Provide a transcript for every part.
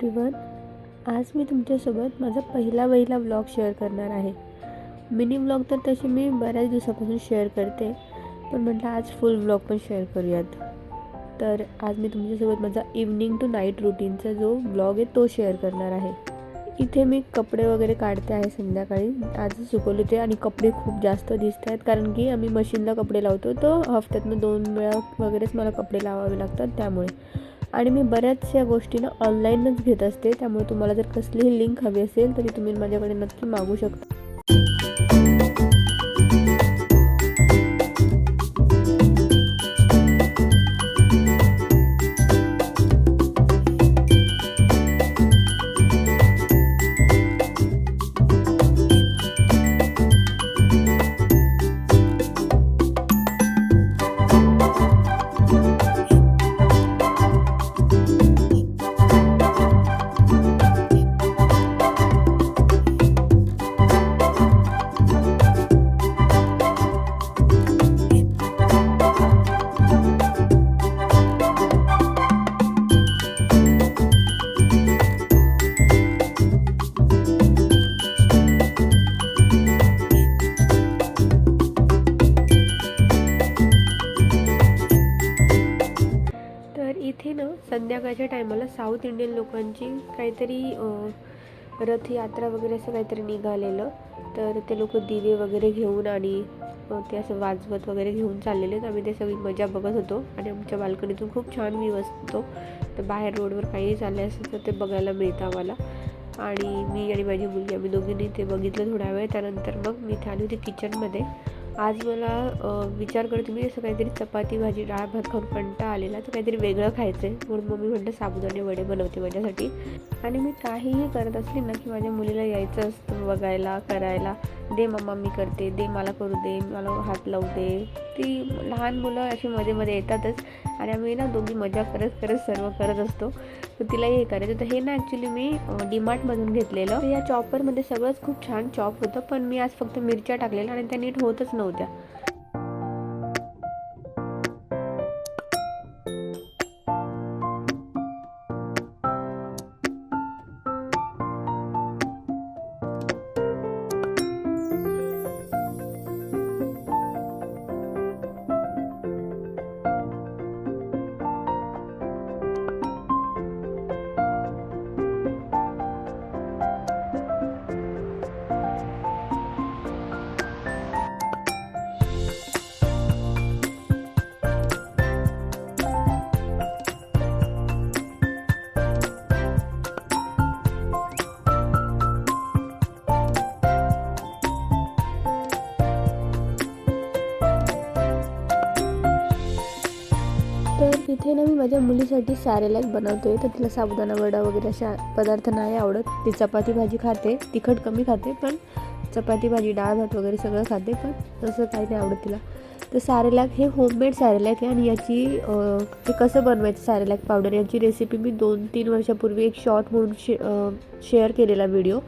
Everyone, आज मी तुमच्यासोबत माझा पहिला व्लॉग शेअर करणार आहे. मिनी व्लॉग तर तसे मी बऱ्याच दिवसापासून शेअर करते, पण म्हटलं आज फुल व्लॉग पण शेअर करूयात. तर आज मी तुमच्यासोबत माझा इव्हनिंग टू नाईट रुटीनचा जो व्लॉग आहे तो शेअर करणार आहे. इथे मी कपडे वगैरे काढते आहे संध्याकाळी. आज सुकवले होते आणि कपडे खूप जास्त दिसत आहेत, कारण की आम्ही मशीनला कपडे लावतो, तर हफ्त्यातनं 2 वेळा वगैरेच मला कपडे लावावे लागतात त्यामुळे. आणि मी बऱ्याचशा गोष्टी ऑनलाईनच घेत असते, त्यामुळे तुम्हाला जर कसलीही लिंक हवी असेल तरी तुम्ही माझ्याकडे नक्की मागू शकता. इथे संध्याकाळच्या टायमाला साऊथ इंडियन लोकांची काहीतरी रथयात्रा वगैरे असं काहीतरी निघालेलं. तर ते लोक दिवे वगैरे घेऊन आणि ते असं वाजवत वगैरे घेऊन चाललेले. तर आम्ही ते सगळी मजा बघत होतो आणि आमच्या बाल्कनीतून खूप छान व्ह्यू असतो. तर बाहेर रोडवर काही चालले असेल तर ते बघायला मिळतं आम्हाला. आणि मी आणि माझी मुलगी आम्ही दोघींनी ते बघितलं थोडा वेळ. त्यानंतर मग मी इथे आली होती किचनमध्ये. आज मला विचार करते मी असं काहीतरी चपाती भाजी डाळ भात खाऊन कंटाळा आलेला, तर काहीतरी वेगळं खायचं आहे. म्हणून मम्मी म्हटलं साबुदाणे वडे बनवते माझ्यासाठी. आणि मी काहीही करत असली ना की माझ्या मुलीला यायचं असतं बघायला करायला. दे मम्मा मी करते, दे मला करू दे, मला हात लावू दे. ती लहान मुलं अशी मध्ये मध्ये येतातच आणि आम्ही दोघी मजा करत करत सर्व करत असतो. तर तिलाही हे करायचं. तर हे ॲक्च्युली मी डीमार्टमधून घेतलेलं. या चॉपरमध्ये सगळंच खूप छान चॉप होतं, पण मी आज फक्त मिरच्या टाकलेल्या आणि त्या नीट होतच नव्हत्या. तर इथे मी माझ्या मुलीसाठी सॅरेलॅक बनवते. तर तिला साबुदाणा वडा वगैरे अशा पदार्थ नाही आवडत. ती चपाती भाजी खाते, तिखट कमी खाते, पण चपाती भाजी डाळ भात वगैरे सगळं खाते, पण तसं काही नाही आवडत तिला. तर सॅरेलॅक हे होममेड सॅरेलॅक आहे आणि याची ते कसं बनवायचं सॅरेलॅक पावडर याची रेसिपी मी 2-3 वर्षापूर्वी एक शॉर्ट म्हणून शेअर केलेला व्हिडिओ.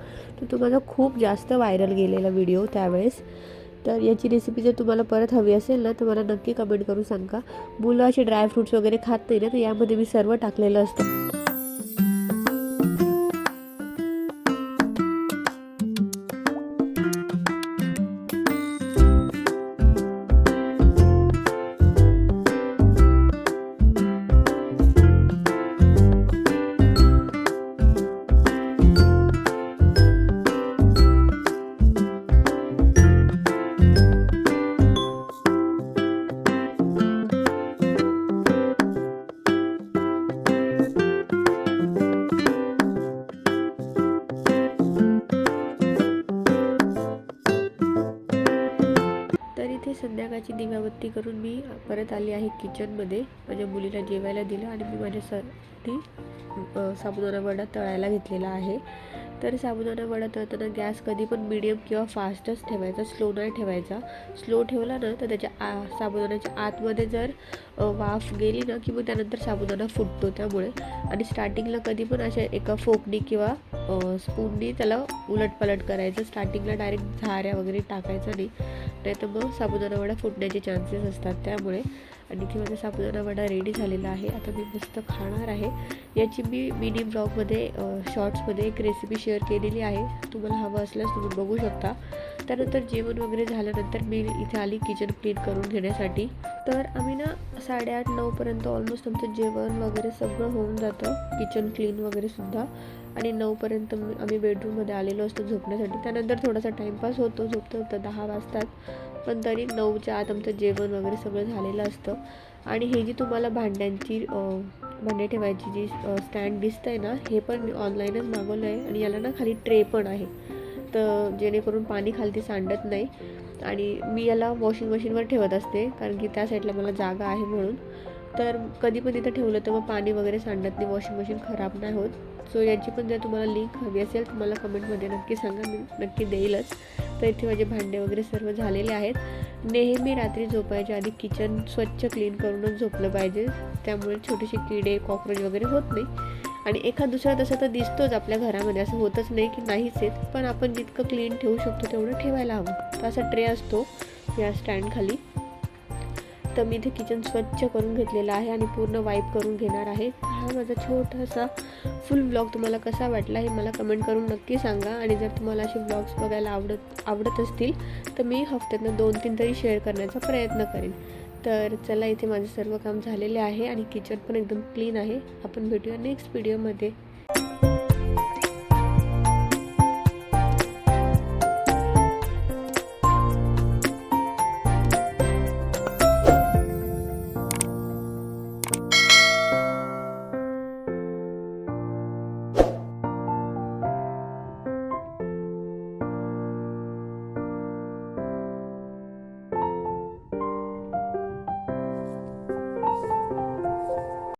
तर तो माझा खूप जास्त व्हायरल गेलेला व्हिडिओ त्यावेळेस. तर याची रेसिपी जर तुम्हाला परत हवी असेल ना तर मला नक्की कमेंट करून सांगा. मुलं असे ड्रायफ्रूट्स वगैरे खात नाही ना, तर यामध्ये मी सर्व टाकलेलं असतं. इथे संध्याकाळची दिवाबत्ती करून मी परत आली आहे किचनमध्ये. माझ्या मुलीला जेवायला दिलं आणि मी माझ्यासाठी साबुदाणा वडा तळायला घेतलेला आहे. तर साबुदाणा वडा तळताना गॅस कधी पण मीडियम किंवा फास्टच ठेवायचा, स्लो नाही ठेवायचा. स्लो ठेवला ना तर त्याच्या साबुदाण्याच्या आतमध्ये जर वाफ गेली ना की मग त्यानंतर साबुदाणा फुटतो. त्यामुळे आणि स्टार्टिंगला कधी पण अशा एका फोकनी किंवा स्पूननी त्याला उलटपलट करायचं. स्टार्टिंगला डायरेक्ट झाऱ्या वगैरे टाकायचं नाही. नाही तर मग साबुदाणा वडा फुटण्याचे चान्सेस असतात त्यामुळे. आणि इथे माझा साबुदाणा वडा रेडी झालेला आहे. आता मी मस्त खाणार आहे. याची मी मिनी ब्लॉगमध्ये शॉर्ट्समध्ये एक रेसिपी शेअर केलेली आहे, तुम्हाला हवं असल्यास तुम्ही बघू शकता. त्यानंतर जेवण वगैरे झाल्यानंतर मी इथे आली किचन क्लीन करून घेण्यासाठी. तर आम्ही ना 8:30-9पर्यंत ऑलमोस्ट आमचं जेवण वगैरे सगळं होऊन जातं, किचन क्लीन वगैरे सुद्धा. आणि 9पर्यंत आम्ही बेडरूममध्ये आलेलो असतो झोपण्यासाठी. त्यानंतर थोडासा टाईमपास होतो, झोपतं 10 वाजतात, पण तरी 9च्या आत आमचं जेवण वगैरे सगळं झालेलं असतं. आणि हे जी तुम्हाला भांडे ठेवायची जी स्टँड दिसतं आहे ना, हे पण मी ऑनलाईनच मागवलं आहे. आणि याला ना खाली ट्रे पण आहे, तर जेणेकरून पाणी खालती सांडत नाही. आणि मी याला वॉशिंग मशीनवर ठेवत असते, कारण की त्या साईडला मला जागा आहे म्हणून. तर कधी पण इथं ठेवलं तर मग पाणी वगैरे सांडत नाही, वॉशिंग मशीन खराब नाही होत. सो याची पण जर तुम्हाला लिंक हवी असेल तर मला कमेंटमध्ये नक्की सांगा, मी नक्की देईलच. तर इथे माझे भांडे वगैरे सर्व झालेले आहेत. नेहमी रात्री झोपायच्या आधी किचन स्वच्छ क्लीन करूनच झोपलं पाहिजे, त्यामुळे छोटेसे किडे कॉकरोच वगैरे होत नाही. आणि एखाद दुसरा तसं तर दिसतोच आपल्या घरामध्ये, असं होतच नाही की नाहीच आहेत, पण आपण जितकं क्लीन ठेवू शकतो तेवढं ठेवायला हवं. तर असा ट्रे असतो या स्टँडखाली. तर मी इथे किचन स्वच्छ करून घेतलेलं आहे आणि पूर्ण वाईप करून घेणार आहे. हा माझा छोटासा फुल ब्लॉग तुम्हाला कसा वाटला हे मला कमेंट करून नक्की सांगा. आणि जर तुम्हाला असे ब्लॉग्स बघायला आवडत असतील तर मी हफ्त्यातनं 2-3 तरी शेअर करण्याचा प्रयत्न करेन. तर चला, इथे माझं सर्व काम झालेले आहे आणि किचन पण एकदम क्लीन आहे. आपण भेटूया नेक्स्ट व्हिडिओमध्ये.